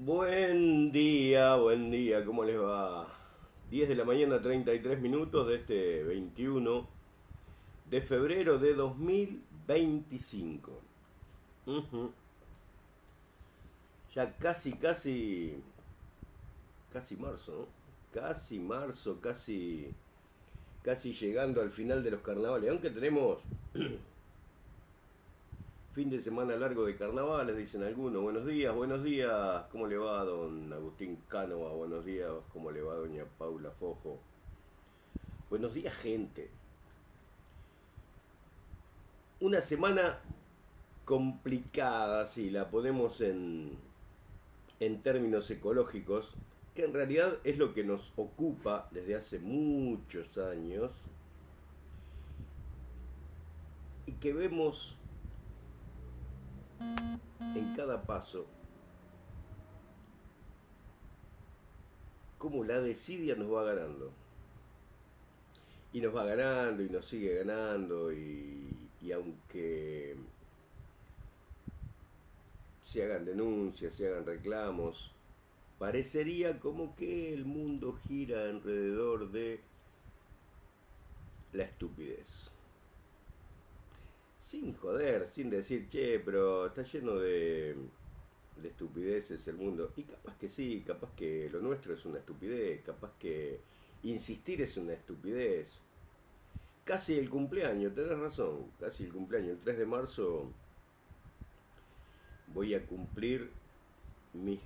Buen día, ¿cómo les va? 10 de la mañana, 33 minutos de este 21 de febrero de 2025. Ujú. Ya casi marzo, ¿no? Casi llegando al final de los carnavales. Aunque tenemos fin de semana largo de carnavales, dicen algunos. Buenos días. ¿Cómo le va, don Agustín Cánova? Buenos días. ¿Cómo le va, doña Paula Fojo? Buenos días, gente. Una semana complicada, si la ponemos en términos ecológicos, que en realidad es lo que nos ocupa desde hace muchos años y que vemos en cada paso cómo la desidia nos va ganando. Y nos va ganando y nos sigue ganando y aunque se hagan denuncias, se hagan reclamos, parecería como que el mundo gira alrededor de la estupidez. Sin joder, sin decir, che, pero está lleno de estupideces el mundo. Y capaz que sí, capaz que lo nuestro es una estupidez, capaz que insistir es una estupidez. Casi el cumpleaños, tenés razón, casi el cumpleaños. El 3 de marzo voy a cumplir mis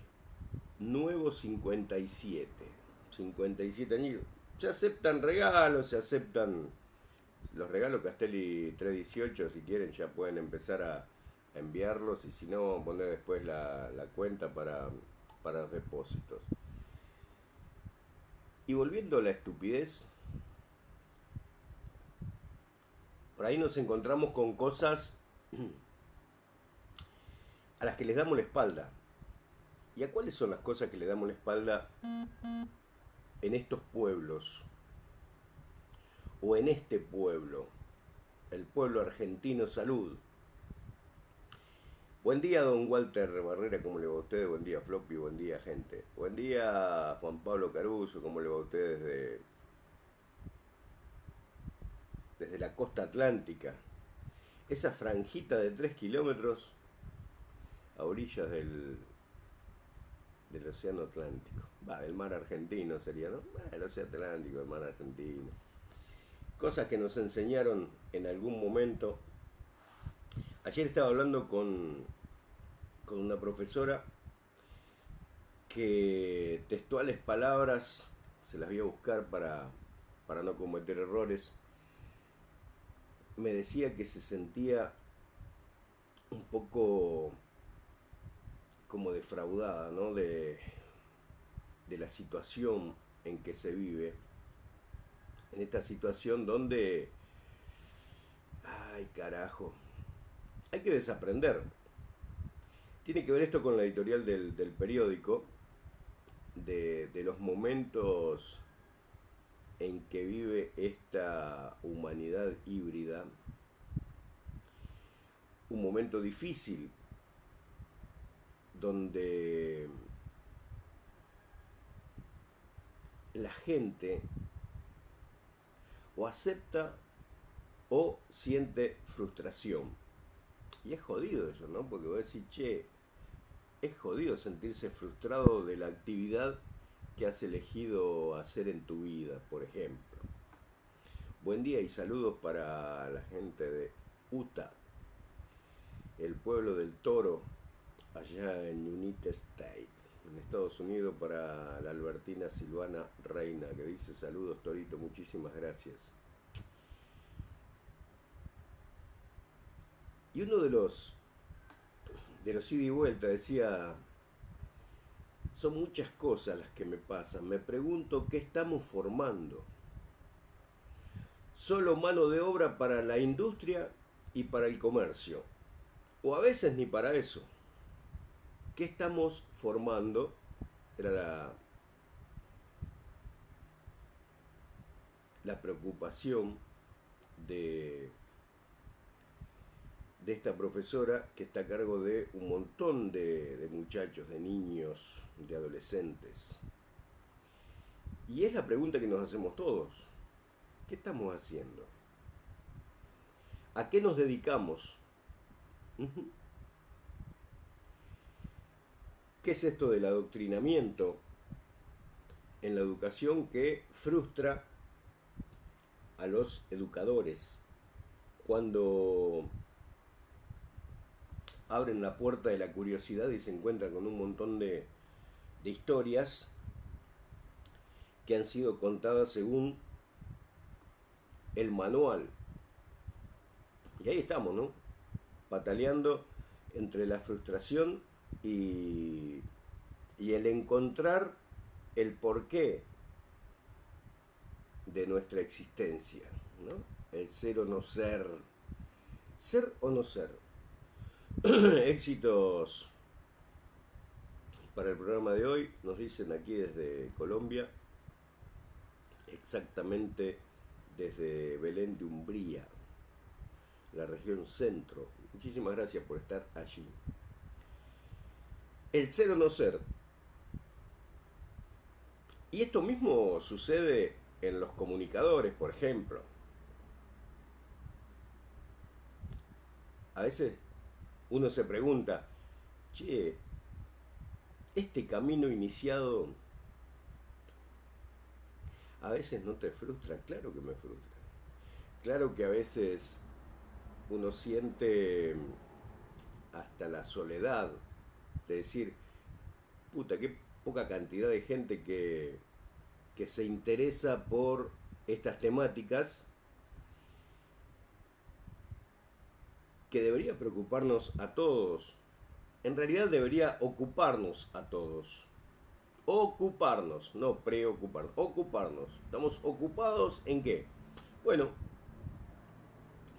nuevos 57. 57 años. Se aceptan regalos, se aceptan los regalos Castelli 318. Si quieren ya pueden empezar a enviarlos y si no poner después la cuenta para los depósitos. Y volviendo a la estupidez, por ahí nos encontramos con cosas a las que les damos la espalda. ¿Y a cuáles son las cosas que le damos la espalda en estos pueblos? O en este pueblo, el pueblo argentino. Salud. Buen día, don Walter Barrera, ¿cómo le va a usted? Buen día, Floppy, buen día, gente. Buen día, Juan Pablo Caruso, ¿cómo le va a usted desde la costa atlántica? Esa franjita de 3 kilómetros a orillas del océano Atlántico. Va, del mar argentino sería, ¿no? El océano Atlántico, el mar argentino. Cosas que nos enseñaron en algún momento. Ayer estaba hablando con una profesora que textuales palabras, se las voy a buscar para no cometer errores, me decía que se sentía un poco como defraudada, ¿no? De la situación en que se vive, en esta situación donde, ay carajo, hay que desaprender. Tiene que ver esto con la editorial del periódico, de los momentos en que vive esta humanidad híbrida, un momento difícil donde la gente o acepta o siente frustración. Y es jodido eso, ¿no? Porque vos decís, che, es jodido sentirse frustrado de la actividad que has elegido hacer en tu vida, por ejemplo. Buen día y saludos para la gente de Utah, el pueblo del toro, allá en United States, en Estados Unidos, para la Albertina Silvana Reina, que dice saludos Torito, muchísimas gracias. Y uno de los ida y vuelta decía, son muchas cosas las que me pasan, me pregunto qué estamos formando. Solo mano de obra para la industria y para el comercio, o a veces ni para eso. ¿Qué estamos formando? Era la preocupación de, de esta profesora que está a cargo de un montón de muchachos, de niños, de adolescentes. Y es la pregunta que nos hacemos todos. ¿Qué estamos haciendo? ¿A qué nos dedicamos? ¿Qué es esto del adoctrinamiento en la educación que frustra a los educadores cuando abren la puerta de la curiosidad y se encuentran con un montón de historias que han sido contadas según el manual? Y ahí estamos, ¿no? Pataleando entre la frustración y el encontrar el porqué de nuestra existencia, ¿no? El ser o no ser. Ser o no ser. Éxitos para el programa de hoy, nos dicen aquí desde Colombia, exactamente desde Belén de Umbría, la región centro. Muchísimas gracias por estar allí. El ser o no ser. Y esto mismo sucede en los comunicadores, por ejemplo. A veces uno se pregunta, che, este camino iniciado a veces no te frustra. Claro que me frustra. Claro que a veces uno siente hasta la soledad de decir, puta, qué poca cantidad de gente que se interesa por estas temáticas, que debería preocuparnos a todos. En realidad debería ocuparnos a todos. Ocuparnos, no preocuparnos, ocuparnos. ¿Estamos ocupados en qué? Bueno,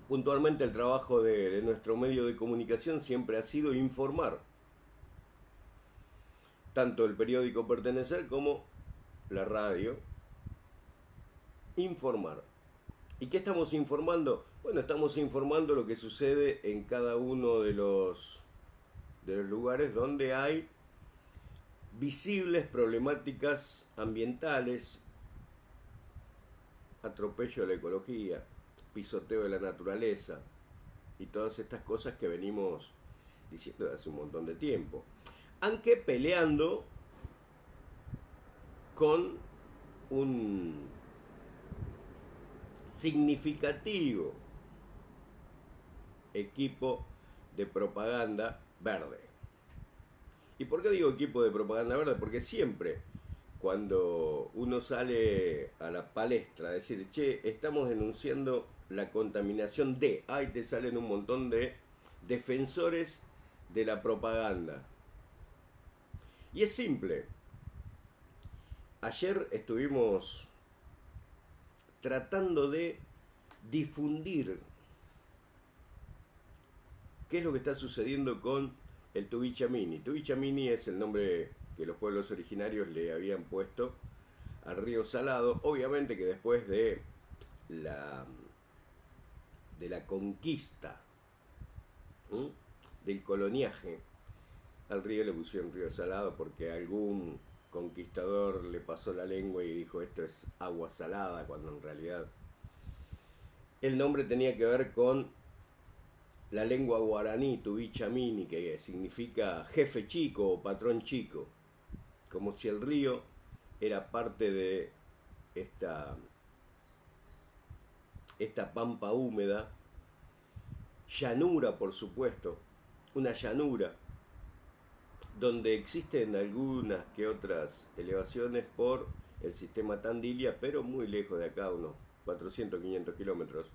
puntualmente el trabajo de nuestro medio de comunicación siempre ha sido informar. Tanto el periódico Pertenecer como la radio. Informar. ¿Y qué estamos informando? Bueno, estamos informando lo que sucede en cada uno de los lugares donde hay visibles problemáticas ambientales, atropello de la ecología, pisoteo de la naturaleza y todas estas cosas que venimos diciendo desde hace un montón de tiempo. Aunque peleando con un significativo equipo de propaganda verde. ¿Y por qué digo equipo de propaganda verde? Porque siempre cuando uno sale a la palestra a decir, che, estamos denunciando la contaminación de, ahí te salen un montón de defensores de la propaganda. Y es simple. Ayer estuvimos tratando de difundir qué es lo que está sucediendo con el Tubichamini. Tubichamini es el nombre que los pueblos originarios le habían puesto al río Salado. Obviamente que después de la conquista, del coloniaje, al río le pusieron río Salado porque algún conquistador le pasó la lengua y dijo esto es agua salada, cuando en realidad el nombre tenía que ver con la lengua guaraní, Tubichamini, que significa jefe chico o patrón chico, como si el río era parte de esta pampa húmeda, llanura por supuesto, una llanura donde existen algunas que otras elevaciones por el sistema Tandilia, pero muy lejos de acá, unos 400, 500 kilómetros,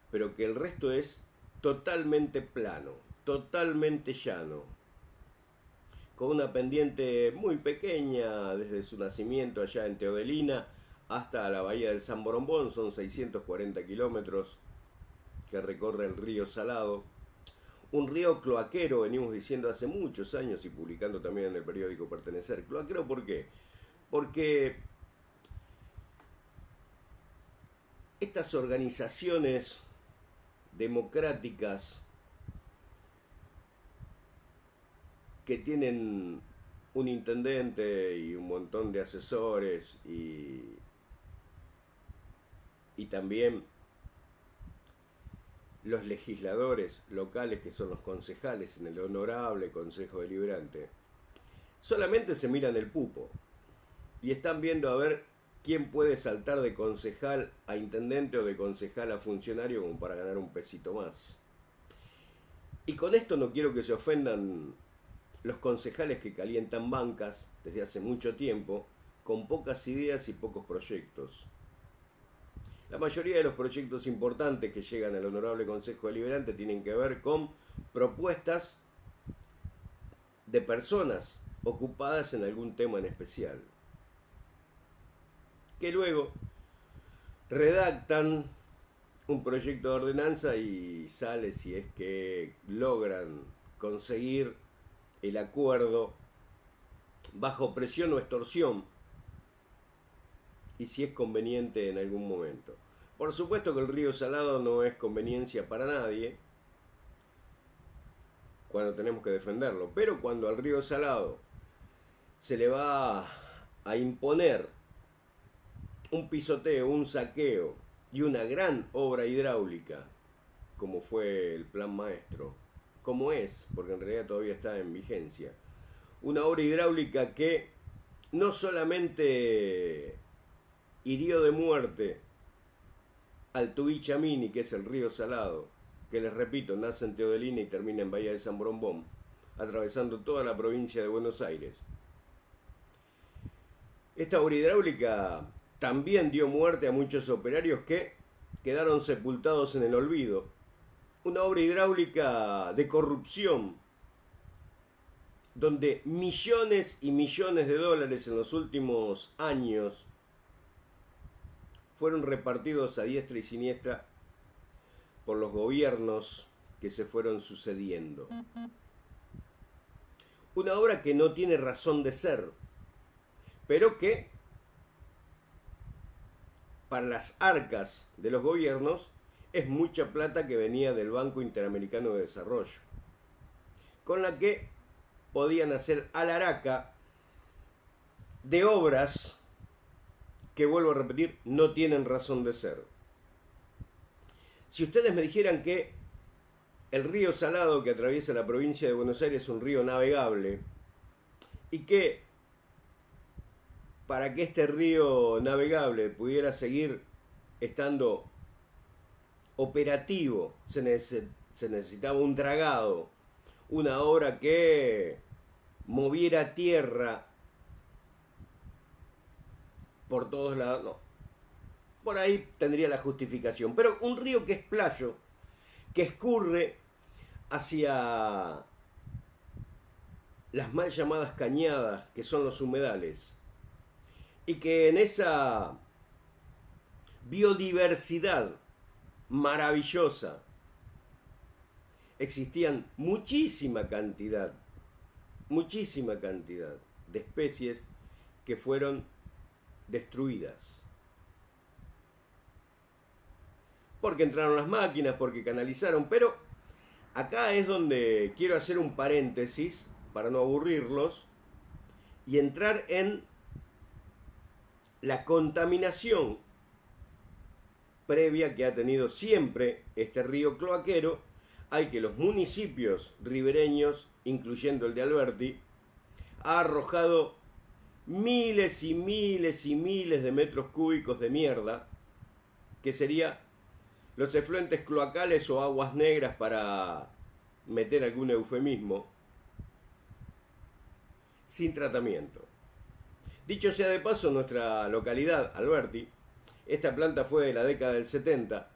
pero que el resto es totalmente plano, totalmente llano, con una pendiente muy pequeña desde su nacimiento allá en Teodelina hasta la bahía del San Borombón, son 640 kilómetros que recorre el río Salado. Un río cloaquero, venimos diciendo hace muchos años y publicando también en el periódico Pertenecer. ¿Cloaquero por qué? Porque estas organizaciones democráticas que tienen un intendente y un montón de asesores y también los legisladores locales, que son los concejales en el honorable Consejo Deliberante, solamente se miran el pupo y están viendo a ver quién puede saltar de concejal a intendente o de concejal a funcionario como para ganar un pesito más. Y con esto no quiero que se ofendan los concejales que calientan bancas desde hace mucho tiempo, con pocas ideas y pocos proyectos. La mayoría de los proyectos importantes que llegan al Honorable Consejo Deliberante tienen que ver con propuestas de personas ocupadas en algún tema en especial, que luego redactan un proyecto de ordenanza y sale, si es que logran conseguir el acuerdo bajo presión o extorsión, y si es conveniente en algún momento. Por supuesto que el río Salado no es conveniencia para nadie cuando tenemos que defenderlo, pero cuando al río Salado se le va a imponer un pisoteo, un saqueo y una gran obra hidráulica, como fue el Plan Maestro, como es, porque en realidad todavía está en vigencia, una obra hidráulica que no solamente hirió de muerte al Tubichamini, que es el río Salado, que les repito, nace en Teodelina y termina en Bahía de San Brombón, atravesando toda la provincia de Buenos Aires. Esta obra hidráulica también dio muerte a muchos operarios que quedaron sepultados en el olvido. Una obra hidráulica de corrupción, donde millones y millones de dólares en los últimos años fueron repartidos a diestra y siniestra por los gobiernos que se fueron sucediendo. Una obra que no tiene razón de ser, pero que para las arcas de los gobiernos es mucha plata que venía del Banco Interamericano de Desarrollo, con la que podían hacer alaraca de obras que, vuelvo a repetir, no tienen razón de ser. Si ustedes me dijeran que el río Salado que atraviesa la provincia de Buenos Aires es un río navegable y que para que este río navegable pudiera seguir estando operativo se necesitaba un dragado, una obra que moviera tierra por todos lados, no. Por ahí tendría la justificación. Pero un río que es playo, que escurre hacia las mal llamadas cañadas, que son los humedales, y que en esa biodiversidad maravillosa existían muchísima cantidad de especies que fueron destruidas. Porque entraron las máquinas, porque canalizaron, pero acá es donde quiero hacer un paréntesis para no aburrirlos y entrar en la contaminación previa que ha tenido siempre este río cloaquero, al que los municipios ribereños, incluyendo el de Alberti, ha arrojado miles y miles y miles de metros cúbicos de mierda, que sería los efluentes cloacales o aguas negras, para meter algún eufemismo, sin tratamiento. Dicho sea de paso, nuestra localidad, Alberti, esta planta fue de la década del 70,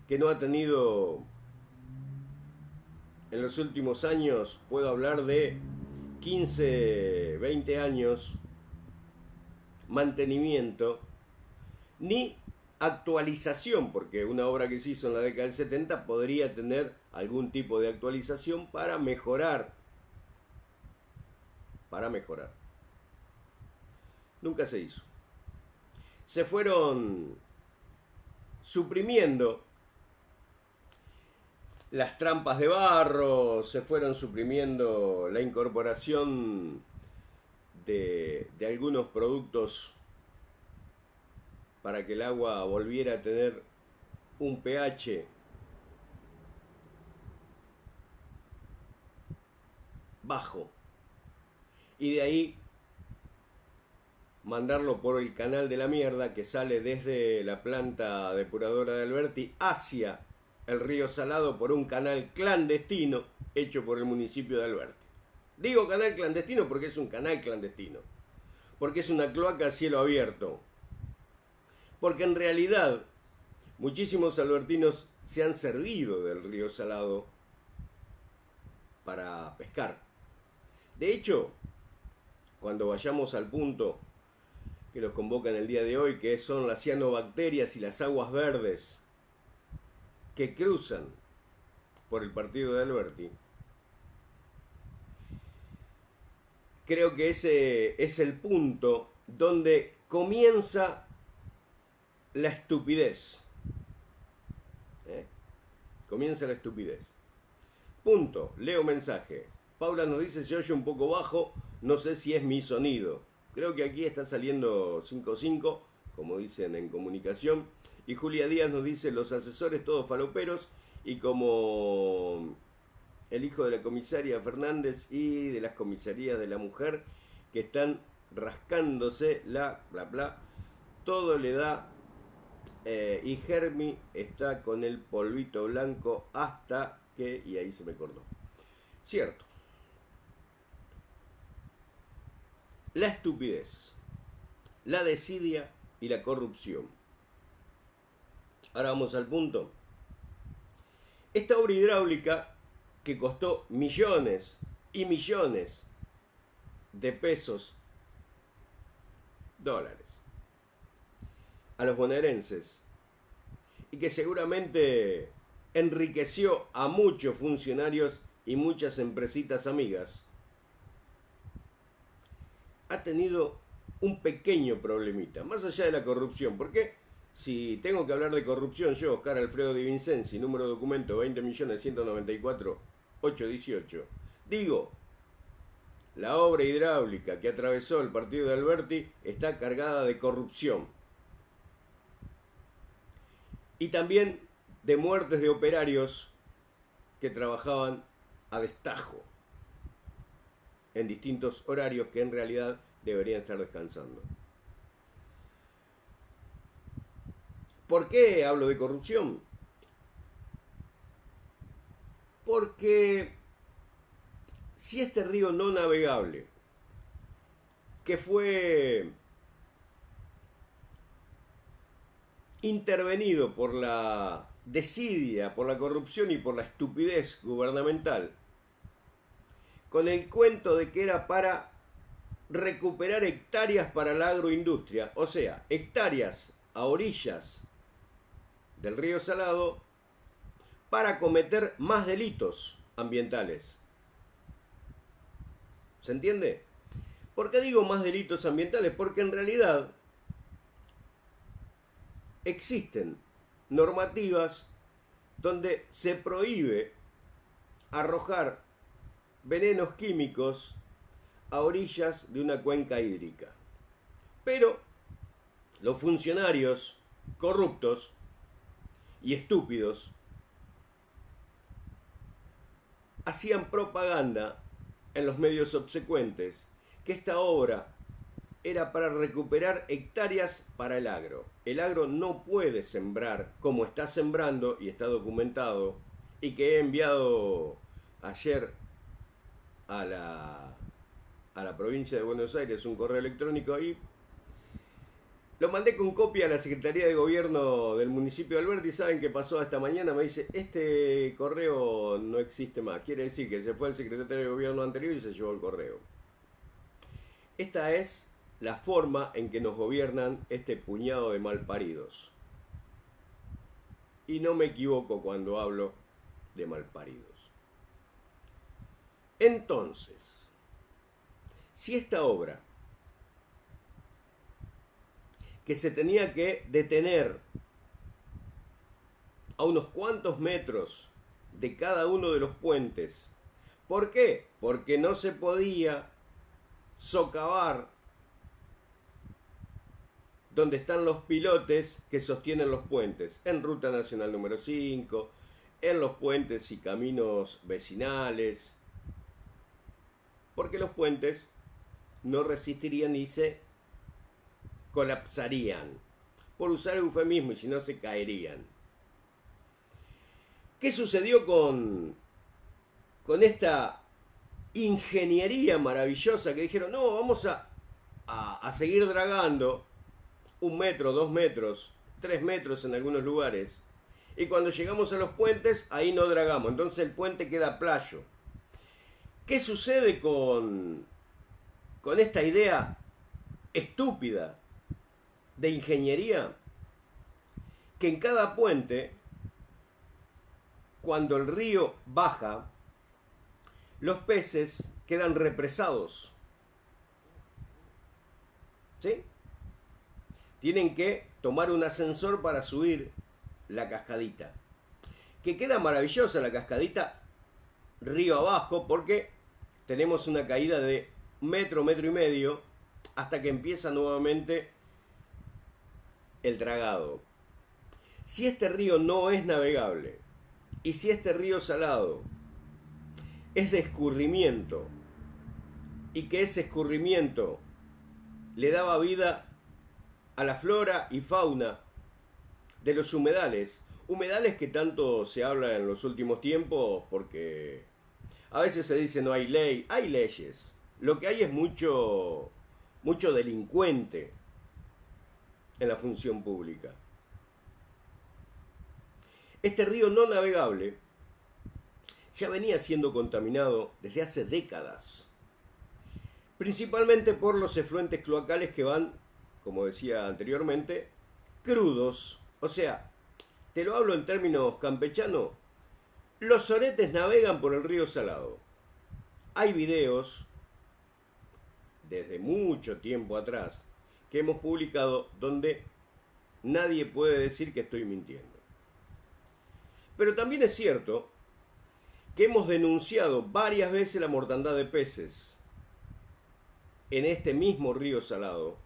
que no ha tenido en los últimos años, puedo hablar de 15, 20 años, mantenimiento, ni actualización, porque una obra que se hizo en la década del 70 podría tener algún tipo de actualización para mejorar. Nunca se hizo. Se fueron suprimiendo las trampas de barro, se fueron suprimiendo la incorporación de algunos productos para que el agua volviera a tener un pH bajo. Y de ahí mandarlo por el canal de la mierda que sale desde la planta depuradora de Alberti hacia el río Salado por un canal clandestino hecho por el municipio de Alberti. Digo canal clandestino porque es un canal clandestino, porque es una cloaca a cielo abierto, porque en realidad muchísimos albertinos se han servido del río Salado para pescar. De hecho, cuando vayamos al punto que los convoca en el día de hoy, que son las cianobacterias y las aguas verdes que cruzan por el partido de Alberti, creo que ese es el punto donde comienza la estupidez. Comienza la estupidez. Punto. Leo mensaje. Paula nos dice: se oye un poco bajo, no sé si es mi sonido. Creo que aquí está saliendo 5-5, como dicen en comunicación. Y Julia Díaz nos dice: los asesores todos faloperos, y como el hijo de la comisaria Fernández y de las comisarías de la mujer, que están rascándose la bla bla, todo le da, y Germi está con el polvito blanco hasta que, y ahí se me cortó. Cierto. La estupidez, la desidia y la corrupción. Ahora vamos al punto. Esta obra hidráulica, que costó millones y millones de pesos, dólares, a los bonaerenses, y que seguramente enriqueció a muchos funcionarios y muchas empresitas amigas, ha tenido un pequeño problemita, más allá de la corrupción. Porque si tengo que hablar de corrupción, yo, Oscar Alfredo Di Vincenzi, número de documento 20.194.818, digo, la obra hidráulica que atravesó el partido de Alberti está cargada de corrupción. Y también de muertes de operarios que trabajaban a destajo en distintos horarios que en realidad deberían estar descansando. ¿Por qué hablo de corrupción? Porque si este río no navegable, que fue intervenido por la desidia, por la corrupción y por la estupidez gubernamental, con el cuento de que era para recuperar hectáreas para la agroindustria, o sea, hectáreas a orillas del río Salado para cometer más delitos ambientales. ¿Se entiende? ¿Por qué digo más delitos ambientales? Porque en realidad existen normativas donde se prohíbe arrojar venenos químicos a orillas de una cuenca hídrica. Pero los funcionarios corruptos y estúpidos hacían propaganda en los medios subsecuentes que esta obra era para recuperar hectáreas para el agro. El agro no puede sembrar como está sembrando, y está documentado, y que he enviado ayer a la provincia de Buenos Aires un correo electrónico, y lo mandé con copia a la Secretaría de Gobierno del municipio de Alberti. ¿Saben qué pasó esta mañana? Me dice: este correo no existe más. Quiere decir que se fue el secretario de Gobierno anterior y se llevó el correo. Esta es la forma en que nos gobiernan este puñado de malparidos. Y no me equivoco cuando hablo de malparidos. Entonces, si esta obra, que se tenía que detener a unos cuantos metros de cada uno de los puentes. ¿Por qué? Porque no se podía socavar donde están los pilotes que sostienen los puentes, en Ruta Nacional número 5, en los puentes y caminos vecinales, porque los puentes no resistirían y se colapsarían, por usar eufemismo, y si no se caerían. ¿Qué sucedió con esta ingeniería maravillosa que dijeron, no, vamos a seguir dragando 1 metro, 2 metros, 3 metros en algunos lugares, y cuando llegamos a los puentes, ahí no dragamos, entonces el puente queda playo? ¿Qué sucede con esta idea estúpida de ingeniería? Que en cada puente, cuando el río baja, los peces quedan represados, ¿sí? Tienen que tomar un ascensor para subir la cascadita, que queda maravillosa la cascadita río abajo, porque tenemos una caída de metro, metro y medio, hasta que empieza nuevamente el dragado. Si este río no es navegable, y si este río salado es de escurrimiento, y que ese escurrimiento le daba vida a la flora y fauna de los humedales que tanto se habla en los últimos tiempos, porque a veces se dice no hay ley, hay leyes. Lo que hay es mucho delincuente en la función pública. Este río no navegable ya venía siendo contaminado desde hace décadas, principalmente por los efluentes cloacales que van, como decía anteriormente, crudos. O sea, te lo hablo en términos campechanos, los soretes navegan por el río Salado. Hay videos desde mucho tiempo atrás que hemos publicado donde nadie puede decir que estoy mintiendo. Pero también es cierto que hemos denunciado varias veces la mortandad de peces en este mismo río Salado.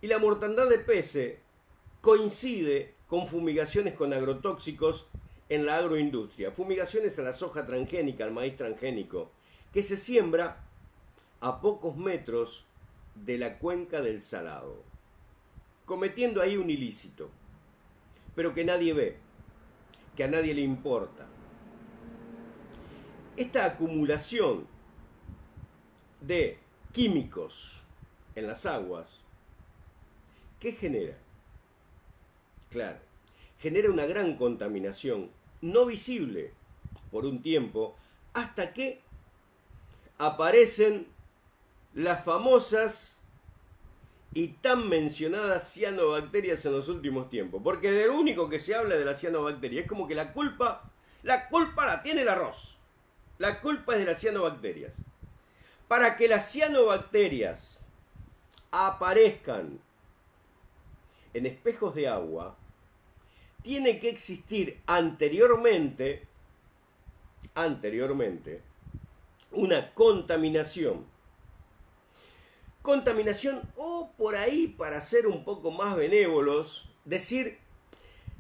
Y la mortandad de peces coincide con fumigaciones con agrotóxicos en la agroindustria. Fumigaciones a la soja transgénica, al maíz transgénico, que se siembra a pocos metros de la cuenca del Salado, cometiendo ahí un ilícito, pero que nadie ve, que a nadie le importa. Esta acumulación de químicos en las aguas, ¿qué genera? Claro, genera una gran contaminación, no visible por un tiempo, hasta que aparecen las famosas y tan mencionadas cianobacterias en los últimos tiempos. Porque de lo único que se habla de la cianobacteria es como que la culpa la tiene el arroz. La culpa es de las cianobacterias. Para que las cianobacterias aparezcan en espejos de agua, tiene que existir anteriormente una contaminación. Contaminación, o por ahí, para ser un poco más benévolos, decir,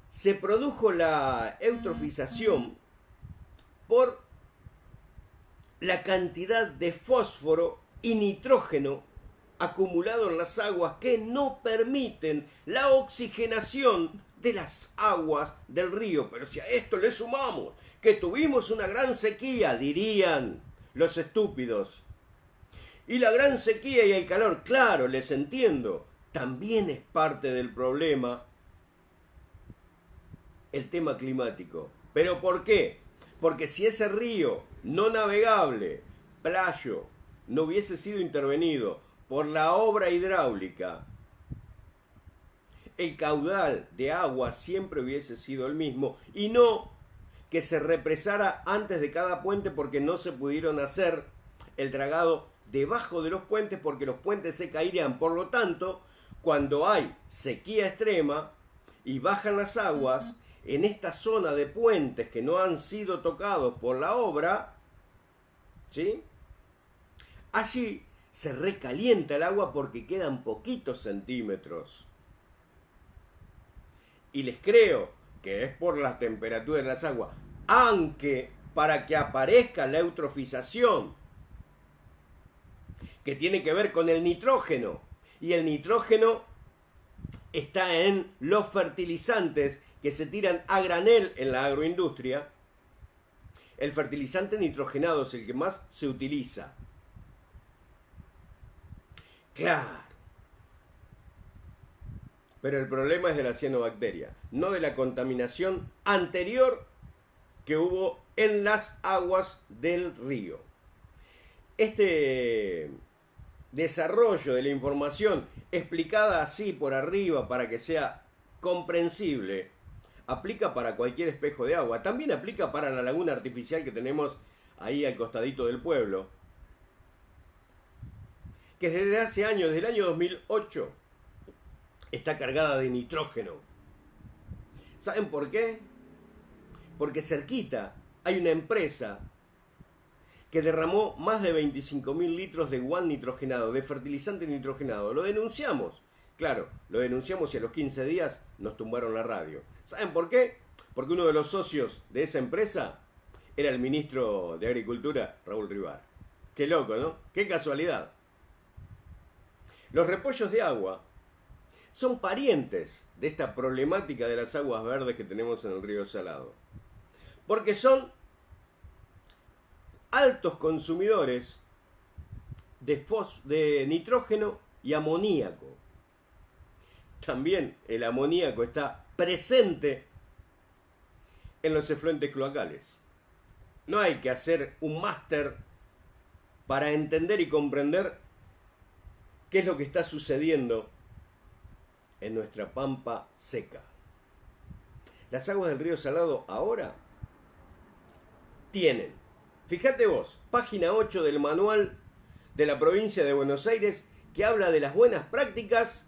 se produjo la eutrofización por la cantidad de fósforo y nitrógeno acumulado en las aguas que no permiten la oxigenación de las aguas del río. Pero si a esto le sumamos que tuvimos una gran sequía, dirían los estúpidos, y la gran sequía y el calor, claro, les entiendo, también es parte del problema el tema climático. ¿Pero por qué? Porque si ese río no navegable, playo, no hubiese sido intervenido por la obra hidráulica, el caudal de agua siempre hubiese sido el mismo, y no que se represara antes de cada puente porque no se pudieron hacer el dragado debajo de los puentes porque los puentes se caerían. Por lo tanto, cuando hay sequía extrema y bajan las aguas, en esta zona de puentes que no han sido tocados por la obra, ¿sí? Allí se recalienta el agua porque quedan poquitos centímetros. Y les creo que es por la temperatura de las aguas, aunque para que aparezca la eutrofización, que tiene que ver con el nitrógeno, y el nitrógeno está en los fertilizantes que se tiran a granel en la agroindustria. El fertilizante nitrogenado es el que más se utiliza. Claro. Pero el problema es de la cianobacteria, no de la contaminación anterior que hubo en las aguas del río. Este desarrollo de la información explicada así por arriba para que sea comprensible, aplica para cualquier espejo de agua. También aplica para la laguna artificial que tenemos ahí al costadito del pueblo, que desde hace años, desde el año 2008, está cargada de nitrógeno. ¿Saben por qué? Porque cerquita hay una empresa que derramó más de 25.000 litros de guan nitrogenado, de fertilizante nitrogenado. Lo denunciamos. Claro, lo denunciamos y a los 15 días nos tumbaron la radio. ¿Saben por qué? Porque uno de los socios de esa empresa era el ministro de Agricultura, Raúl Rivar. Qué loco, ¿no? Qué casualidad. Los repollos de agua son parientes de esta problemática de las aguas verdes que tenemos en el río Salado. Porque son altos consumidores de nitrógeno y amoníaco. También el amoníaco está presente en los efluentes cloacales. No hay que hacer un máster para entender y comprender qué es lo que está sucediendo en nuestra pampa seca. Las aguas del río Salado ahora tienen, fíjate vos, página 8 del manual de la provincia de Buenos Aires, que habla de las buenas prácticas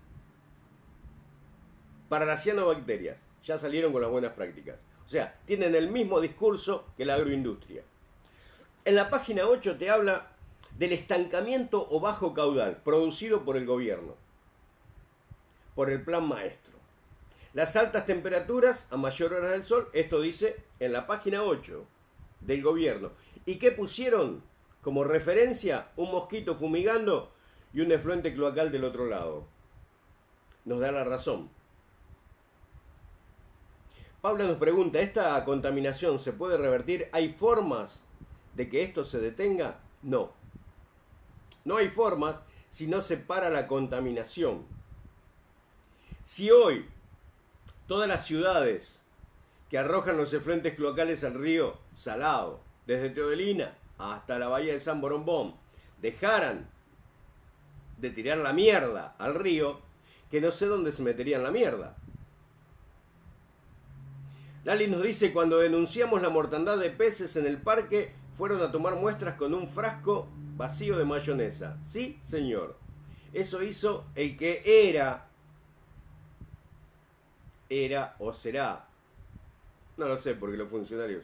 para las cianobacterias. Ya salieron con las buenas prácticas. O sea, tienen el mismo discurso que la agroindustria. En la página 8 te habla del estancamiento o bajo caudal producido por el gobierno, por el plan maestro. Las altas temperaturas a mayor hora del sol, esto dice en la página 8 del gobierno. ¿Y qué pusieron como referencia? Un mosquito fumigando y un efluente cloacal del otro lado. Nos da la razón. Paula nos pregunta, ¿esta contaminación se puede revertir? ¿Hay formas de que esto se detenga? No. No hay formas si no se para la contaminación. Si hoy todas las ciudades que arrojan los efluentes cloacales al río Salado, desde Teodelina hasta la bahía de San Borombón, dejaran de tirar la mierda al río, que no sé dónde se meterían la mierda. Lali nos dice, cuando denunciamos la mortandad de peces en el parque, fueron a tomar muestras con un frasco vacío de mayonesa. Sí, señor. Eso hizo el que era o será, no lo sé, porque los funcionarios,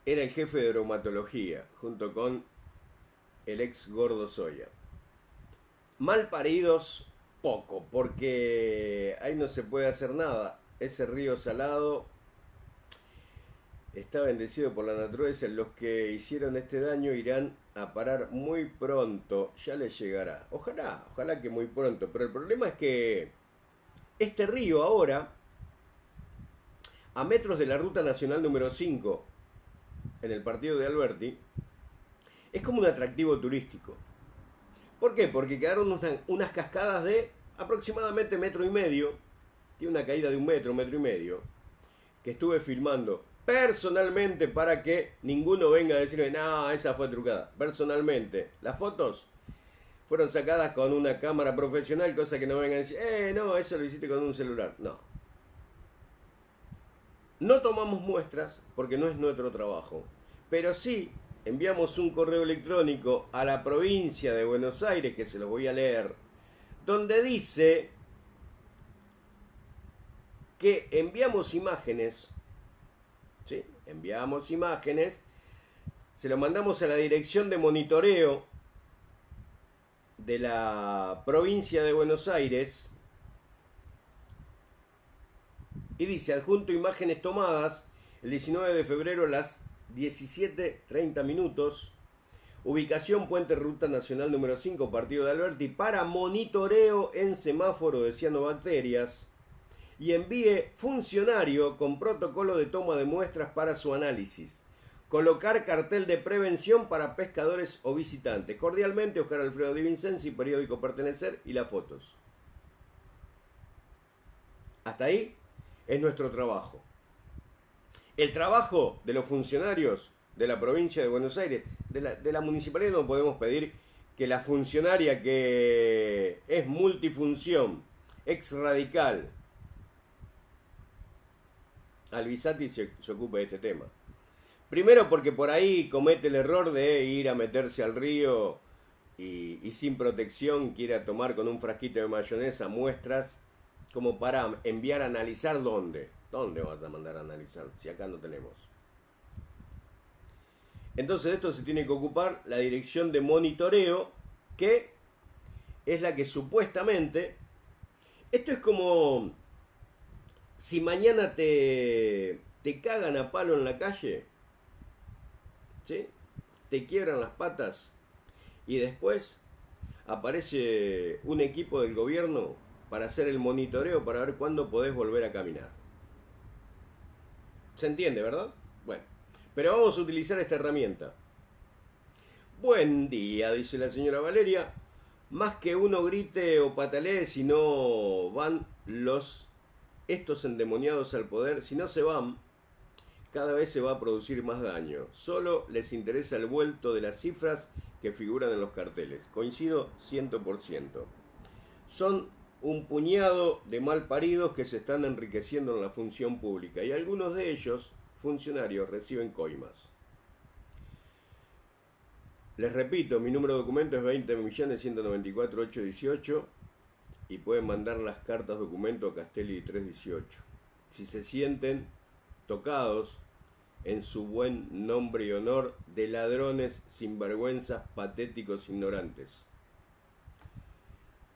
era el jefe de bromatología, junto con el ex Gordo Soya. Mal paridos, poco, porque ahí no se puede hacer nada. Ese río Salado está bendecido por la naturaleza. Los que hicieron este daño irán a parar muy pronto. Ya les llegará. Ojalá que muy pronto. Pero el problema es que este río ahora, a metros de la ruta nacional número 5, en el partido de Alberti, es como un atractivo turístico. ¿Por qué? Porque quedaron unas cascadas de aproximadamente 1,5 metros. Tiene una caída de 1 metro, 1,5 metros, que estuve filmando personalmente para que ninguno venga a decirme, no, esa fue trucada. Personalmente, las fotos fueron sacadas con una cámara profesional, cosa que no vengan a decir, no, eso lo hiciste con un celular. No. No tomamos muestras porque no es nuestro trabajo, pero sí enviamos un correo electrónico a la provincia de Buenos Aires, que se los voy a leer, donde dice que enviamos imágenes, ¿sí? Enviamos imágenes, se lo mandamos a la dirección de monitoreo de la provincia de Buenos Aires y dice adjunto imágenes tomadas el 19 de febrero a las 17:30 minutos, ubicación Puente Ruta Nacional número 5, Partido de Alberti, para monitoreo en semáforo de cianobacterias, y envíe funcionario con protocolo de toma de muestras para su análisis. Colocar cartel de prevención para pescadores o visitantes. Cordialmente, Oscar Alfredo Di Vincenzi, periódico Pertenecer, y las fotos. Hasta ahí es nuestro trabajo. El trabajo de los funcionarios de la provincia de Buenos Aires, de la municipalidad, no podemos pedir que la funcionaria que es multifunción, ex radical, Albisati, se ocupe de este tema. Primero porque por ahí comete el error de ir a meterse al río y sin protección quiere tomar con un frasquito de mayonesa muestras como para enviar a analizar dónde. ¿Dónde vas a mandar a analizar si acá no tenemos? Entonces de esto se tiene que ocupar la dirección de monitoreo, que es la que supuestamente... Esto es como si mañana te cagan a palo en la calle, ¿sí? Te quiebran las patas y después aparece un equipo del gobierno para hacer el monitoreo para ver cuándo podés volver a caminar. ¿Se entiende, verdad? Bueno, pero vamos a utilizar esta herramienta. Buen día, dice la señora Valeria. Más que uno grite o patalee, si no van estos endemoniados al poder, si no se van, cada vez se va a producir más daño. Solo les interesa el vuelto de las cifras que figuran en los carteles. Coincido 100%. Son un puñado de malparidos que se están enriqueciendo en la función pública y algunos de ellos, funcionarios, reciben coimas. Les repito, mi número de documento es 20.194.818 y pueden mandar las cartas documento a Castelli 318. Si se sienten tocados en su buen nombre y honor de ladrones, sinvergüenzas, patéticos, ignorantes.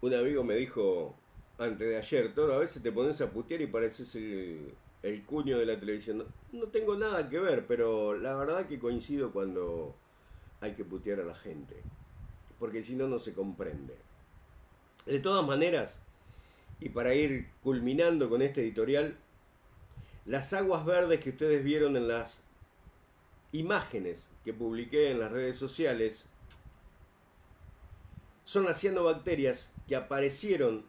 Un amigo me dijo antes de ayer, Toro, a veces te pones a putear y pareces el cuño de la televisión. No tengo nada que ver, pero la verdad que coincido cuando hay que putear a la gente, porque si no, no se comprende. De todas maneras, y para ir culminando con este editorial, las aguas verdes que ustedes vieron en las imágenes que publiqué en las redes sociales son las cianobacterias que aparecieron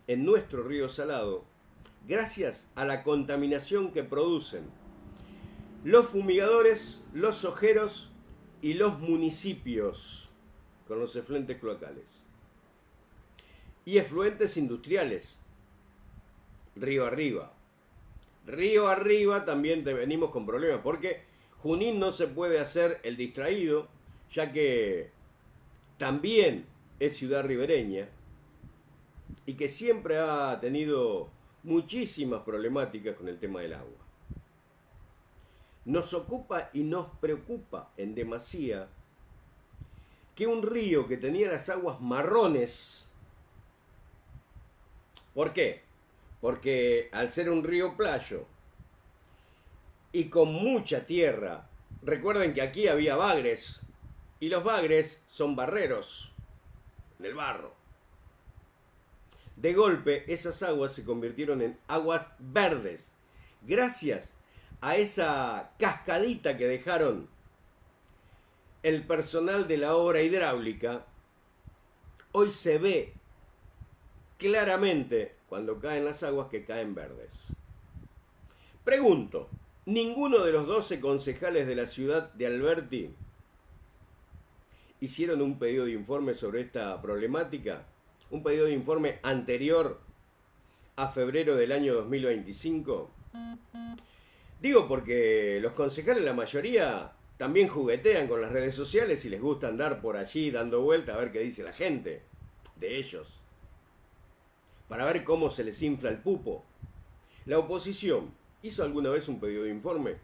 en nuestro río salado gracias a la contaminación que producen los fumigadores, los ojeros y los municipios con los efluentes cloacales y efluentes industriales río arriba. Río arriba también venimos con problemas porque Junín no se puede hacer el distraído, ya que también es ciudad ribereña y que siempre ha tenido muchísimas problemáticas con el tema del agua. Nos ocupa y nos preocupa en demasía que un río que tenía las aguas marrones, ¿por qué? Porque al ser un río playo y con mucha tierra, recuerden que aquí había bagres y los bagres son barreros en el barro. De golpe esas aguas se convirtieron en aguas verdes gracias a esa cascadita que dejaron el personal de la obra hidráulica. Hoy se ve claramente cuando caen las aguas que caen verdes. Pregunto, ¿ninguno de los 12 concejales de la ciudad de Alberti hicieron un pedido de informe sobre esta problemática? Un pedido de informe anterior a febrero del año 2025. Digo porque los concejales, la mayoría, también juguetean con las redes sociales y les gusta andar por allí dando vuelta a ver qué dice la gente de ellos, para ver cómo se les infla el pupo. La oposición hizo alguna vez un pedido de informe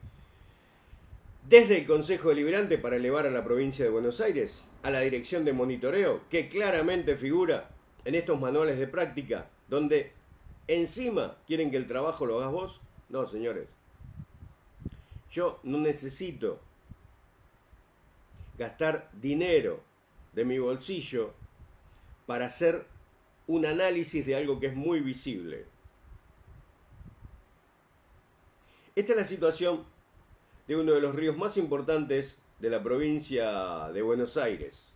desde el Consejo Deliberante para elevar a la provincia de Buenos Aires a la dirección de monitoreo, que claramente figura en estos manuales de práctica, donde encima quieren que el trabajo lo hagas vos. No, señores. Yo no necesito gastar dinero de mi bolsillo para hacer un análisis de algo que es muy visible. Esta es la situación de uno de los ríos más importantes de la provincia de Buenos Aires.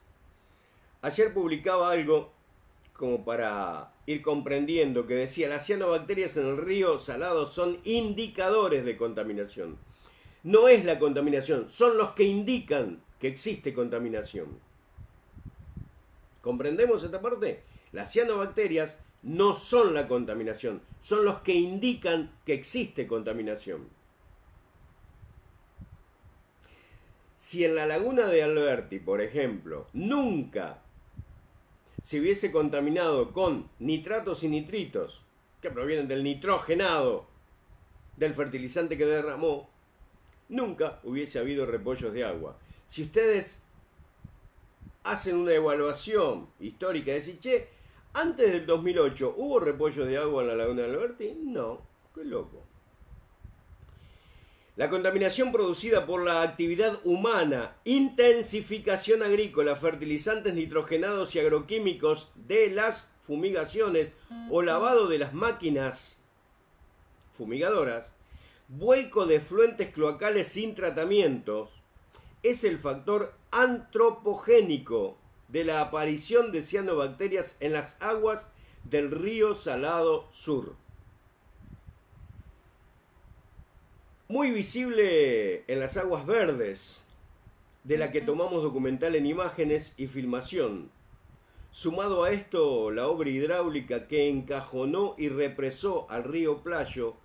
Ayer publicaba algo como para ir comprendiendo que decía: las cianobacterias en el río Salado son indicadores de contaminación. No es la contaminación, son los que indican que existe contaminación. ¿Comprendemos esta parte? Las cianobacterias no son la contaminación, son los que indican que existe contaminación. Si en la laguna de Alberti, por ejemplo, nunca se hubiese contaminado con nitratos y nitritos que provienen del nitrogenado del fertilizante que derramó, nunca hubiese habido repollos de agua. Si ustedes hacen una evaluación histórica de decir, che, antes del 2008, ¿hubo repollos de agua en la laguna de Alberti? No, qué loco. La contaminación producida por la actividad humana, intensificación agrícola, fertilizantes nitrogenados y agroquímicos de las fumigaciones o lavado de las máquinas fumigadoras, vuelco de efluentes cloacales sin tratamientos, es el factor antropogénico de la aparición de cianobacterias en las aguas del río Salado Sur. Muy visible en las aguas verdes, de la que tomamos documental en imágenes y filmación. Sumado a esto, la obra hidráulica que encajonó y represó al río Playo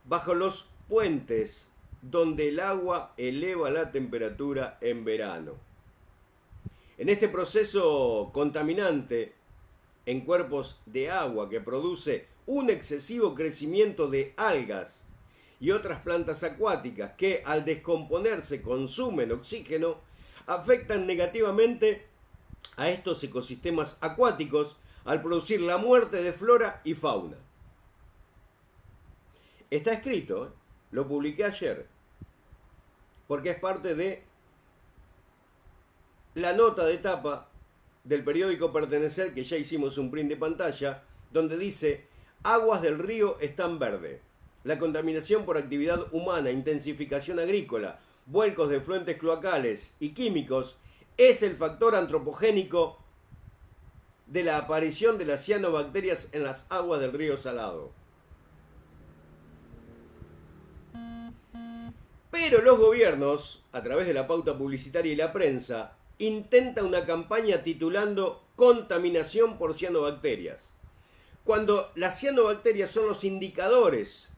bajo los puentes donde el agua eleva la temperatura en verano. En este proceso contaminante en cuerpos de agua que produce un excesivo crecimiento de algas y otras plantas acuáticas que al descomponerse consumen oxígeno, afectan negativamente a estos ecosistemas acuáticos al producir la muerte de flora y fauna. Está escrito, lo publiqué ayer, porque es parte de la nota de tapa del periódico Pertenecer, que ya hicimos un print de pantalla, donde dice: aguas del río están verdes. La contaminación por actividad humana, intensificación agrícola, vuelcos de efluentes cloacales y químicos es el factor antropogénico de la aparición de las cianobacterias en las aguas del río Salado. Pero los gobiernos, a través de la pauta publicitaria y la prensa, intentan una campaña titulando Contaminación por cianobacterias, cuando las cianobacterias son los indicadores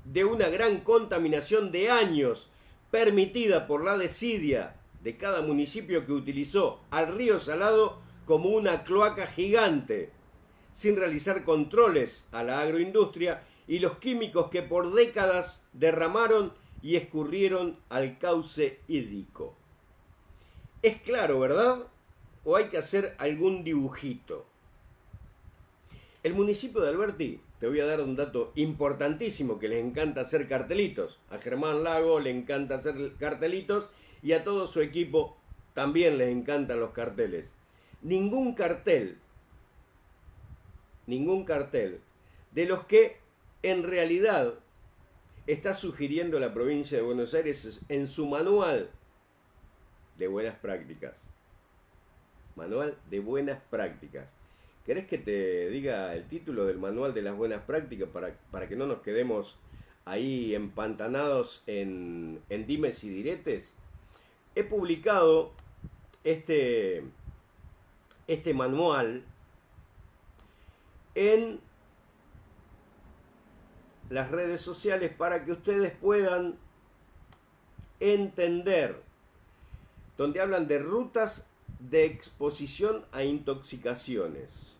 de una gran contaminación de años permitida por la desidia de cada municipio que utilizó al río Salado como una cloaca gigante, sin realizar controles a la agroindustria y los químicos que por décadas derramaron y escurrieron al cauce hídrico. Es claro, ¿verdad? ¿O hay que hacer algún dibujito? El municipio de Alberti, te voy a dar un dato importantísimo, que les encanta hacer cartelitos. A Germán Lago le encanta hacer cartelitos y a todo su equipo también les encantan los carteles. Ningún cartel de los que en realidad está sugiriendo la provincia de Buenos Aires en su manual de buenas prácticas. Manual de buenas prácticas. ¿Querés que te diga el título del manual de las buenas prácticas para que no nos quedemos ahí empantanados en dimes y diretes? He publicado este manual en las redes sociales para que ustedes puedan entender, donde hablan de rutas de exposición a intoxicaciones.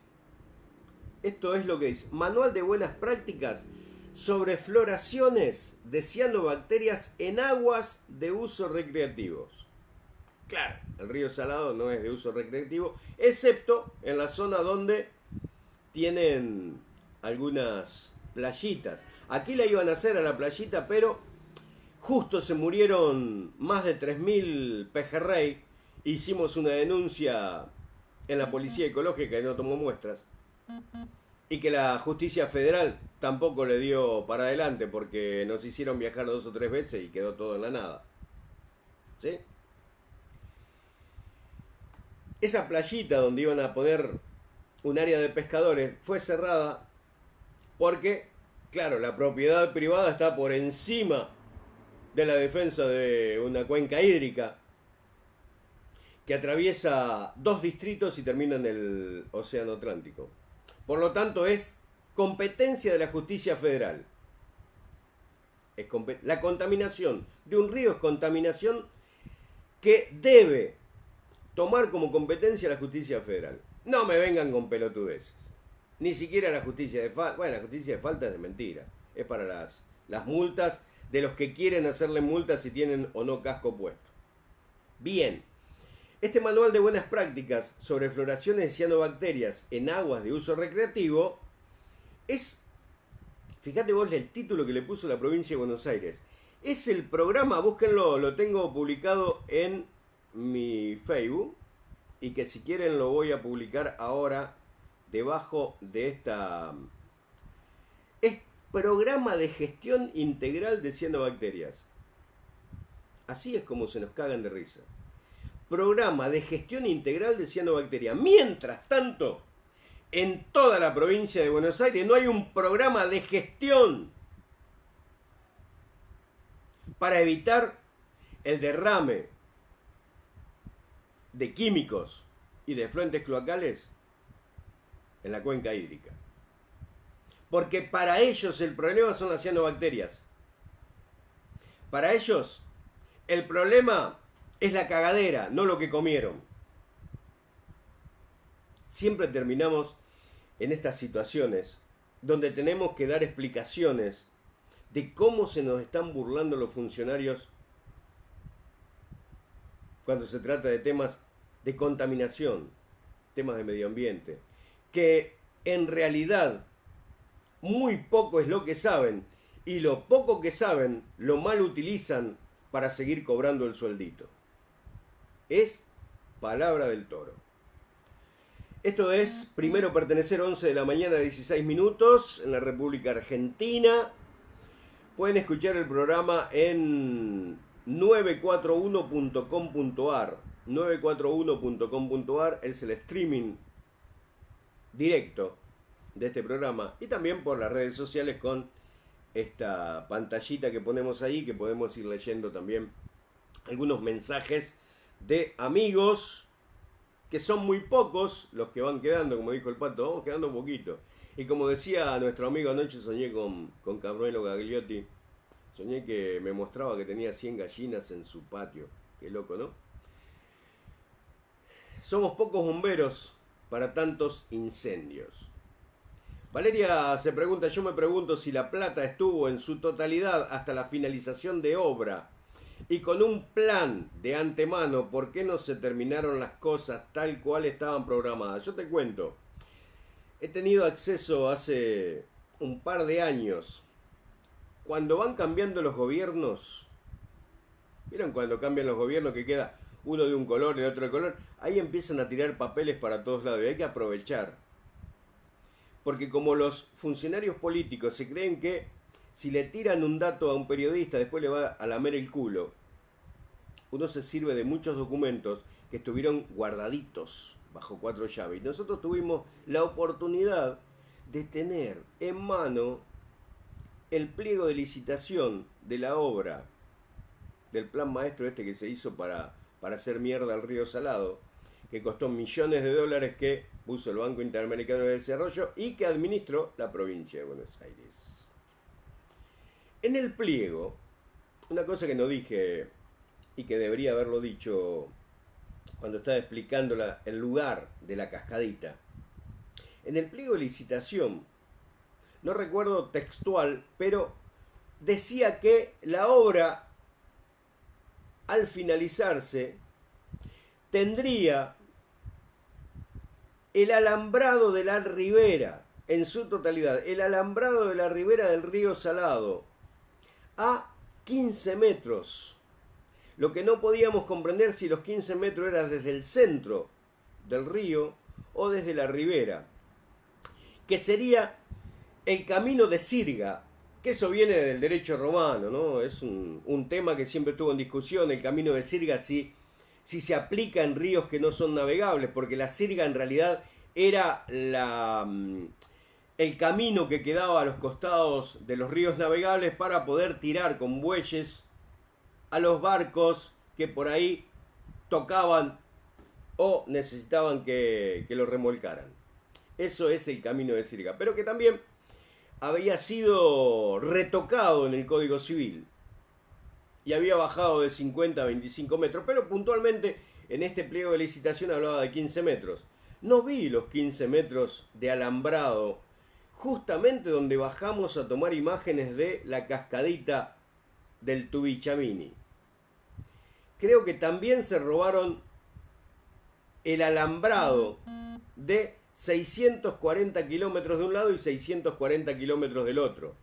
Esto es lo que dice. Manual de buenas prácticas sobre floraciones de cianobacterias en aguas de uso recreativos. Claro, el río Salado no es de uso recreativo, excepto en la zona donde tienen algunas playitas. Aquí la iban a hacer a la playita, pero justo se murieron más de 3.000 pejerrey. Hicimos una denuncia en la policía ecológica y no tomó muestras. Y que la justicia federal tampoco le dio para adelante porque nos hicieron viajar 2 o 3 veces y quedó todo en la nada. ¿Sí? Esa playita donde iban a poner un área de pescadores fue cerrada porque, claro, la propiedad privada está por encima de la defensa de una cuenca hídrica que atraviesa 2 distritos y termina en el Océano Atlántico. Por lo tanto, es competencia de la justicia federal. La contaminación de un río es contaminación que debe tomar como competencia la justicia federal. No me vengan con pelotudeces. Ni siquiera la justicia de falta. Bueno, la justicia de falta es de mentira. Es para las multas de los que quieren hacerle multas si tienen o no casco puesto. Bien. Este manual de buenas prácticas sobre floraciones de cianobacterias en aguas de uso recreativo es, fíjate vos el título que le puso la provincia de Buenos Aires. Es el programa, búsquenlo, lo tengo publicado en mi Facebook y que si quieren lo voy a publicar ahora debajo de esta. Es programa de gestión integral de cianobacterias. Así es como se nos cagan de risa. Programa de gestión integral de cianobacterias. Mientras tanto, en toda la provincia de Buenos Aires no hay un programa de gestión para evitar el derrame de químicos y de efluentes cloacales en la cuenca hídrica. Porque para ellos el problema son las cianobacterias. Para ellos el problema es la cagadera, no lo que comieron. Siempre terminamos en estas situaciones donde tenemos que dar explicaciones de cómo se nos están burlando los funcionarios cuando se trata de temas de contaminación, temas de medio ambiente, que en realidad muy poco es lo que saben y lo poco que saben lo mal utilizan para seguir cobrando el sueldito. Es palabra del toro. Esto es Primero Pertenecer, 11 de la mañana, 16 minutos, en la República Argentina. Pueden escuchar el programa en 941.com.ar. 941.com.ar es el streaming directo de este programa. Y también por las redes sociales con esta pantallita que ponemos ahí, que podemos ir leyendo también algunos mensajes de amigos, que son muy pocos los que van quedando, como dijo el Pato, vamos quedando un poquito. Y como decía nuestro amigo anoche, soñé con Carmelo Gagliotti, soñé que me mostraba que tenía 100 gallinas en su patio. Qué loco, ¿no? Somos pocos bomberos para tantos incendios. Valeria se pregunta, yo me pregunto si La Plata estuvo en su totalidad hasta la finalización de obra y con un plan de antemano, ¿por qué no se terminaron las cosas tal cual estaban programadas? Yo te cuento, he tenido acceso hace un par de años, cuando van cambiando los gobiernos, ¿vieron cuando cambian los gobiernos que queda uno de un color y el otro de color? Ahí empiezan a tirar papeles para todos lados y hay que aprovechar. Porque como los funcionarios políticos se creen que si le tiran un dato a un periodista, después le va a lamer el culo, uno se sirve de muchos documentos que estuvieron guardaditos bajo 4 llaves. Y nosotros tuvimos la oportunidad de tener en mano el pliego de licitación de la obra, del plan maestro este que se hizo para hacer mierda al río Salado, que costó millones de dólares, que puso el Banco Interamericano de Desarrollo y que administró la provincia de Buenos Aires. En el pliego, una cosa que no dije y que debería haberlo dicho cuando estaba explicando el lugar de la cascadita. En el pliego de licitación, no recuerdo textual, pero decía que la obra, al finalizarse, tendría el alambrado de la ribera, en su totalidad, el alambrado de la ribera del río Salado, a 15 metros. Lo que no podíamos comprender si los 15 metros eran desde el centro del río o desde la ribera, que sería el camino de Sirga, que eso viene del derecho romano, ¿no? Es un tema que siempre estuvo en discusión, el camino de Sirga, si se aplica en ríos que no son navegables, porque la Sirga en realidad era el camino que quedaba a los costados de los ríos navegables para poder tirar con bueyes a los barcos que por ahí tocaban o necesitaban que lo remolcaran. Eso es el camino de Sirga, pero que también había sido retocado en el Código Civil y había bajado de 50 a 25 metros, pero puntualmente en este pliego de licitación hablaba de 15 metros. No vi los 15 metros de alambrado justamente donde bajamos a tomar imágenes de la cascadita del Tubichamini. Creo que también se robaron el alambrado de 640 kilómetros de un lado y 640 kilómetros del otro.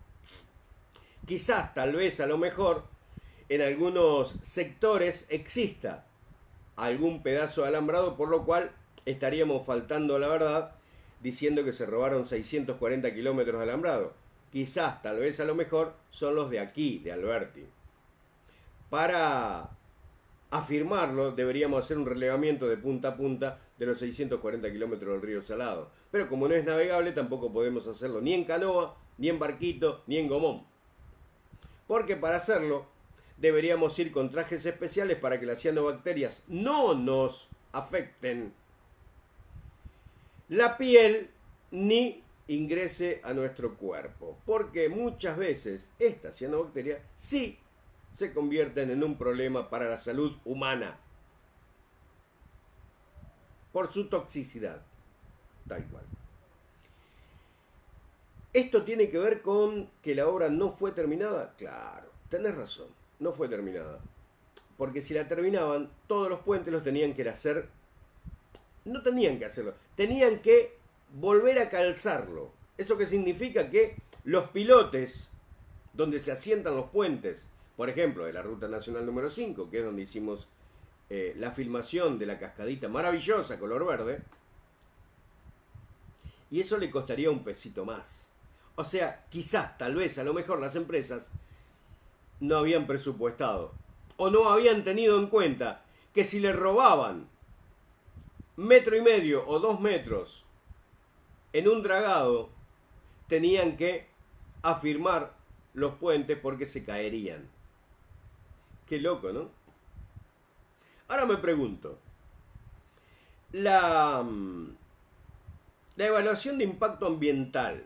Quizás, tal vez, a lo mejor, en algunos sectores exista algún pedazo de alambrado, por lo cual estaríamos faltando a la verdad diciendo que se robaron 640 kilómetros de alambrado. Quizás, tal vez, a lo mejor, son los de aquí, de Alberti. Para afirmarlo, deberíamos hacer un relevamiento de punta a punta de los 640 kilómetros del río Salado. Pero como no es navegable, tampoco podemos hacerlo ni en canoa, ni en barquito, ni en gomón. Porque para hacerlo, deberíamos ir con trajes especiales para que las cianobacterias no nos afecten la piel ni ingrese a nuestro cuerpo. Porque muchas veces estas cianobacterias sí se convierten en un problema para la salud humana por su toxicidad, tal cual. ¿Esto tiene que ver con que la obra no fue terminada? Claro, tenés razón, no fue terminada. Porque si la terminaban, todos los puentes los tenían que hacer. No tenían que hacerlo, tenían que volver a calzarlo. ¿Eso qué significa? Que los pilotes donde se asientan los puentes, por ejemplo, de la Ruta Nacional número 5, que es donde hicimos la filmación de la cascadita maravillosa color verde, y eso le costaría un pesito más. O sea, quizás, tal vez, a lo mejor las empresas no habían presupuestado o no habían tenido en cuenta que si le robaban 1,5 metros o 2 metros en un dragado, tenían que afirmar los puentes porque se caerían. Qué loco, ¿no? Ahora me pregunto, la evaluación de impacto ambiental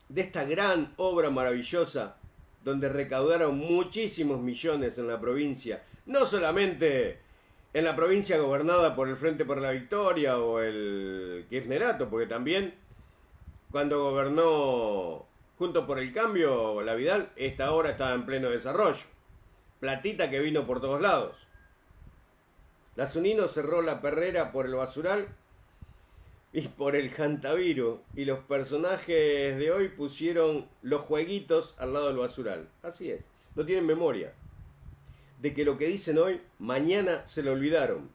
de esta gran obra maravillosa, donde recaudaron muchísimos millones en la provincia, no solamente en la provincia gobernada por el Frente por la Victoria o el Kirchnerato, porque también cuando gobernó Juntos por el Cambio, la Vidal, esta obra estaba en pleno desarrollo. Platita que vino por todos lados. La Zunino cerró la perrera por el basural y por el Jantaviro, y los personajes de hoy pusieron los jueguitos al lado del basural. Así es, no tienen memoria de que lo que dicen hoy, mañana se lo olvidaron,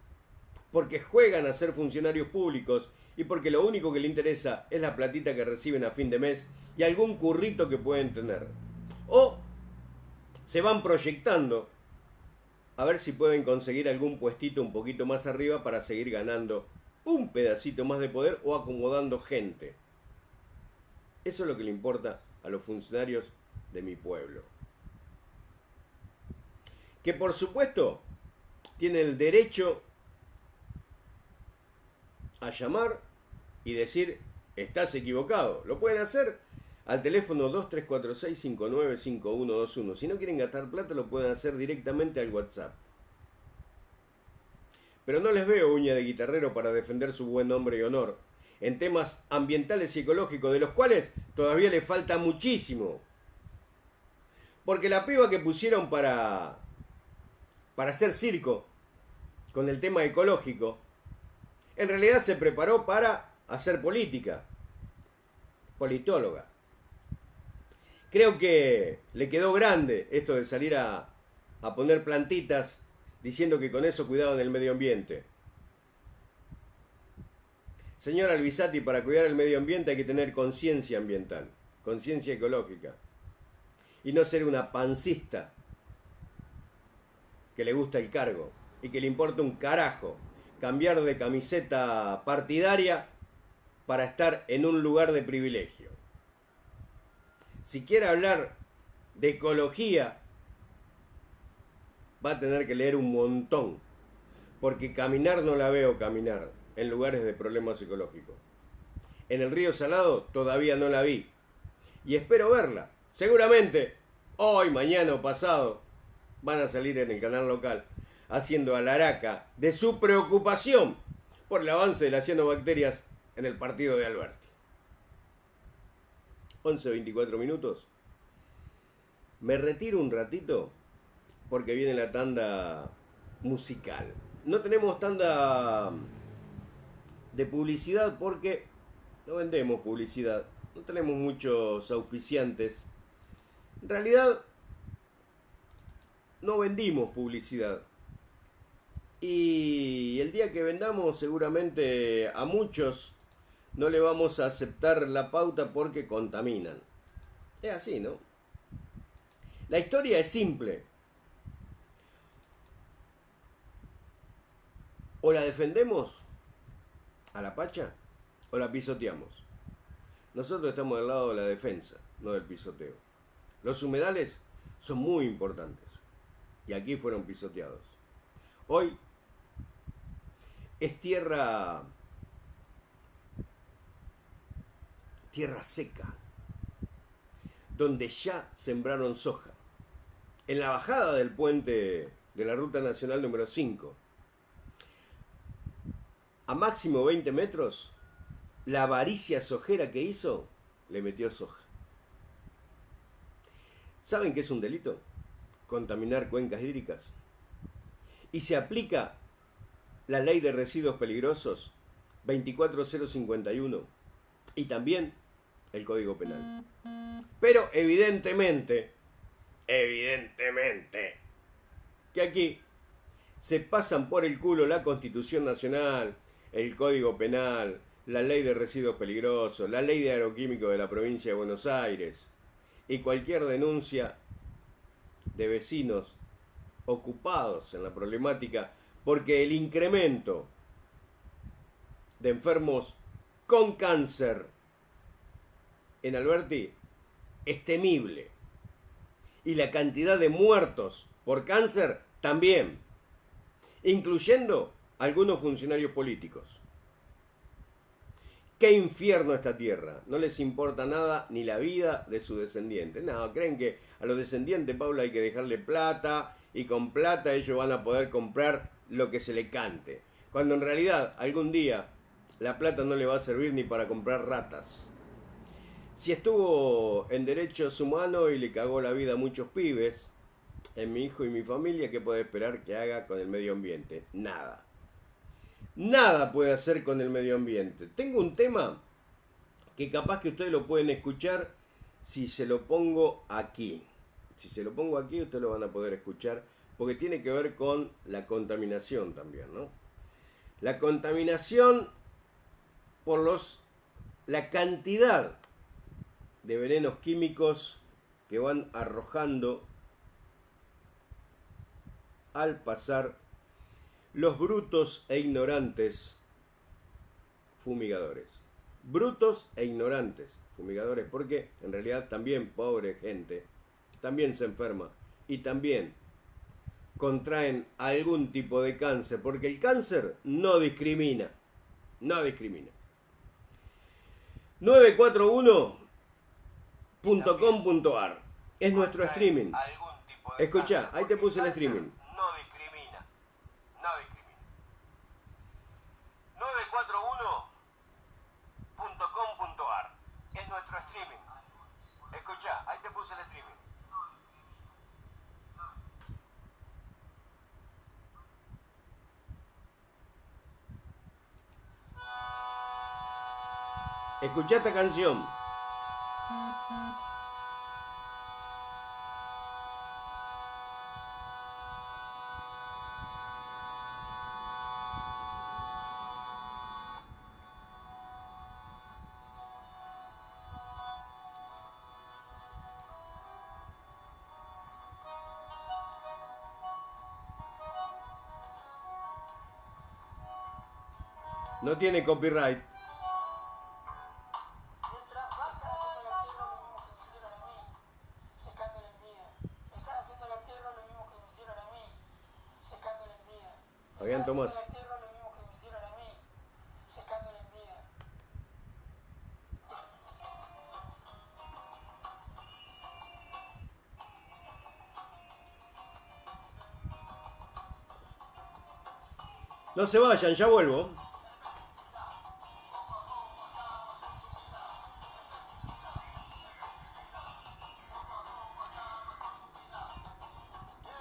porque juegan a ser funcionarios públicos y porque lo único que les interesa es la platita que reciben a fin de mes y algún currito que pueden tener. O se van proyectando a ver si pueden conseguir algún puestito un poquito más arriba para seguir ganando un pedacito más de poder o acomodando gente. Eso es lo que le importa a los funcionarios de mi pueblo. Que por supuesto tienen el derecho a llamar y decir, estás equivocado. Lo pueden hacer al teléfono 2346-595121. Si no quieren gastar plata, lo pueden hacer directamente al WhatsApp. Pero no les veo uña de guitarrero para defender su buen nombre y honor en temas ambientales y ecológicos, de los cuales todavía le falta muchísimo. Porque la piba que pusieron para hacer circo con el tema ecológico, en realidad se preparó para hacer política, politóloga. Creo que le quedó grande esto de salir a poner plantitas diciendo que con eso cuidaban el medio ambiente. Señora Alvisati, para cuidar el medio ambiente hay que tener conciencia ambiental, conciencia ecológica. Y no ser una pancista que le gusta el cargo y que le importa un carajo cambiar de camiseta partidaria para estar en un lugar de privilegio. Si quiere hablar de ecología, va a tener que leer un montón, porque caminar no la veo caminar en lugares de problemas ecológicos. En el Río Salado todavía no la vi, y espero verla. Seguramente hoy, mañana o pasado van a salir en el canal local haciendo alaraca de su preocupación por el avance de las cianobacterias en el partido de Alberti. 11:24 minutos. Me retiro un ratito porque viene la tanda musical. No tenemos tanda de publicidad porque no vendemos publicidad. No tenemos muchos auspiciantes. En realidad no vendimos publicidad. Y el día que vendamos seguramente a muchos no le vamos a aceptar la pauta porque contaminan. Es así, ¿no? La historia es simple. O la defendemos a la pacha o la pisoteamos. Nosotros estamos del lado de la defensa, no del pisoteo. Los humedales son muy importantes y aquí fueron pisoteados. Hoy es tierra seca, donde ya sembraron soja. En la bajada del puente de la Ruta Nacional número 5, a máximo 20 metros, la avaricia sojera que hizo, le metió soja. ¿Saben qué es un delito? Contaminar cuencas hídricas. Y se aplica la ley de residuos peligrosos 24051 y también el Código Penal. Pero evidentemente, que aquí se pasan por el culo la Constitución Nacional, el Código Penal, la ley de residuos peligrosos, la ley de agroquímicos de la provincia de Buenos Aires y cualquier denuncia de vecinos ocupados en la problemática, porque el incremento de enfermos con cáncer en Alberti es temible y la cantidad de muertos por cáncer también, incluyendo algunos funcionarios políticos. ¡Qué infierno esta tierra! No les importa nada ni la vida de sus descendientes. No, creen que a los descendientes, Paula, hay que dejarle plata y con plata ellos van a poder comprar lo que se le cante. Cuando en realidad algún día la plata no le va a servir ni para comprar ratas. Si estuvo en derechos humanos y le cagó la vida a muchos pibes, en mi hijo y mi familia, ¿qué puede esperar que haga con el medio ambiente? Nada. Nada puede hacer con el medio ambiente. Tengo un tema que capaz que ustedes lo pueden escuchar si se lo pongo aquí. Si se lo pongo aquí, ustedes lo van a poder escuchar, porque tiene que ver con la contaminación también, ¿no? La contaminación por la cantidad de venenos químicos que van arrojando al pasar los brutos e ignorantes fumigadores. Brutos e ignorantes fumigadores, porque en realidad también pobre gente también se enferma y también contraen algún tipo de cáncer, porque el cáncer no discrimina. 941.com.ar es nuestro streaming. Escucha, ahí te puse el streaming. No discrimina. 941 Escuchá esta canción. No tiene copyright. Fabián Tomás. No se vayan, ya vuelvo.